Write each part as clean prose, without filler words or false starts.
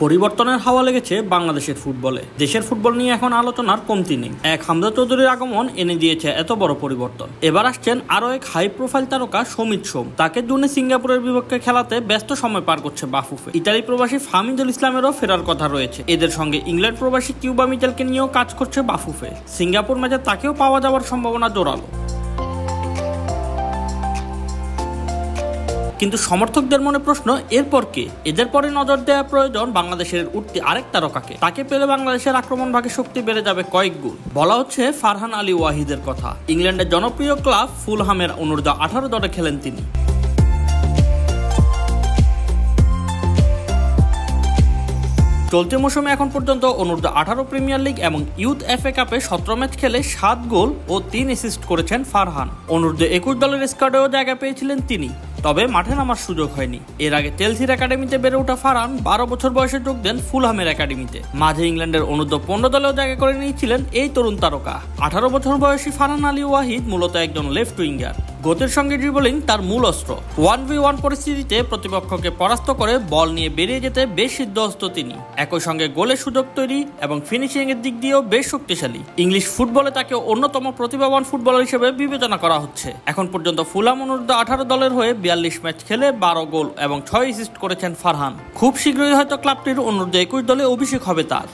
পরিবর্তনের হাওয়া লেগেছে বাংলাদেশের ফুটবলে। দেশের ফুটবল নিয়ে এখন আলোচনার কমতি নেই। এক হামজা চৌধুরীর আগমন এনে দিয়েছে এত বড় পরিবর্তন। এবার আসছেন আরও এক হাই প্রোফাইল তারকা সমিত সোম। তাকে জুনে সিঙ্গাপুরের বিপক্ষে খেলাতে ব্যস্ত সময় পার করছে বাফুফে। ইতালি প্রবাসী ফাহমিদুল ইসলামেরও ফেরার কথা রয়েছে। এদের সঙ্গে ইংল্যান্ড প্রবাসী কিউবা মিচেলকে নিয়েও কাজ করছে বাফুফে। সিঙ্গাপুর ম্যাচে তাকেও পাওয়া যাওয়ার সম্ভাবনা জোরালো। কিন্তু সমর্থকদের মনে প্রশ্ন, এরপর কে? এদের পরে নজর দেওয়া প্রয়োজন বাংলাদেশের উঠতি আরেক তারকাকে। তাকে পেলে বাংলাদেশের আক্রমণ ভাগে শক্তি বেড়ে যাবে কয়েক গুণ। বলা হচ্ছে ফারহান আলী ওয়াহিদের কথা। ইংল্যান্ডের জনপ্রিয় ক্লাব ফুলহামের অনূর্ধ্ব-18 দলে খেলেন তিনি। চলতি মৌসুমে এখন পর্যন্ত অনূর্ধ্ব-18 প্রিমিয়ার লিগ এবং ইউথ এফএ কাপে 17 ম্যাচ খেলে 7 গোল ও 3 অ্যাসিস্ট করেছেন ফারহান। অনূর্ধ্ব-21 দলের স্কোয়াডেও জায়গা পেয়েছিলেন তিনি, তবে মাঠে নামার সুযোগ হয়নি। এর আগে চেলসির একাডেমিতে বেড়ে ওঠা ফারহান 12 বছর বয়সে যোগ দেন ফুলহামের একাডেমিতে। মাঝে ইংল্যান্ডের অনূর্ধ্ব-15 দলেও জায়গা করে নিয়েছিলেন এই তরুণ তারকা। 18 বছর বয়সী ফারহান আলী ওয়াহিদ মূলত একজন লেফট উইঙ্গার। গতির সঙ্গে ড্রিবলিং তার মূল অস্ত্র। 1v1 পরিস্থিতিতে প্রতিপক্ষকে পরাস্ত করে বল নিয়ে বেরিয়ে যেতে বেশ সিদ্ধহস্ত তিনি। একই সঙ্গে গোলের সুযোগ তৈরি এবং ফিনিশিং এর দিক দিয়েও বেশ শক্তিশালী। ইংলিশ ফুটবলে তাকে অন্যতম প্রতিভাবান ফুটবলার হিসেবে বিবেচনা করা হচ্ছে। এখন পর্যন্ত ফুলহাম অনূর্ধ্ব-18 দলের হয়ে 42 ম্যাচ খেলে 12 গোল এবং 6 অ্যাসিস্ট করেছেন ফারহান। খুব শীঘ্রই হয়তো ক্লাবটির অনূর্ধ্ব-21 দলে অভিষেক হবে তার।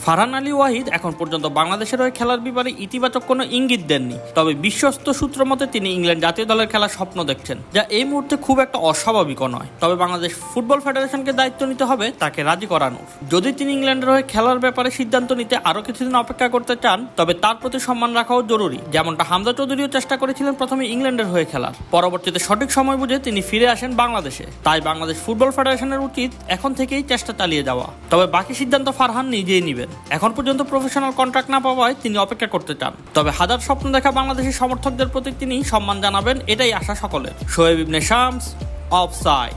ফারহান আলী ওয়াহিদ এখন পর্যন্ত বাংলাদেশের হয়ে খেলার ব্যাপারে ইতিবাচক কোনো ইঙ্গিত দেননি, তবে বিশ্বস্ত সূত্র মতে তিনি ইংল্যান্ড জাতীয় দলের খেলার স্বপ্ন দেখছেন, যা এই মুহূর্তে খুব একটা অস্বাভাবিকও নয়। তবে বাংলাদেশ ফুটবল ফেডারেশনকে দায়িত্ব নিতে হবে তাকে রাজি করানোর। যদি তিনি ইংল্যান্ডের হয়ে খেলার ব্যাপারে সিদ্ধান্ত নিতে আরও কিছুদিন অপেক্ষা করতে চান, তবে তার প্রতি সম্মান রাখাও জরুরি। যেমনটা হামজা চৌধুরীও চেষ্টা করেছিলেন প্রথমে ইংল্যান্ডের হয়ে খেলার, পরবর্তীতে সঠিক সময় বুঝে তিনি ফিরে আসেন বাংলাদেশে। তাই বাংলাদেশ ফুটবল ফেডারেশনের উচিত এখন থেকেই চেষ্টা চালিয়ে যাওয়া। তবে বাকি সিদ্ধান্ত ফারহান নিজেই নেবেন। এখন পর্যন্ত প্রফেশনাল কন্ট্রাক্ট না পাওয়ায় তিনি অপেক্ষা করতে চান। তবে হাজার স্বপ্ন দেখা বাংলাদেশের সমর্থকদের প্রতি তিনি সম্মান জানাবেন, এটাই আশা সকলের। শোয়েব ইবনে শামস, অফসাইড।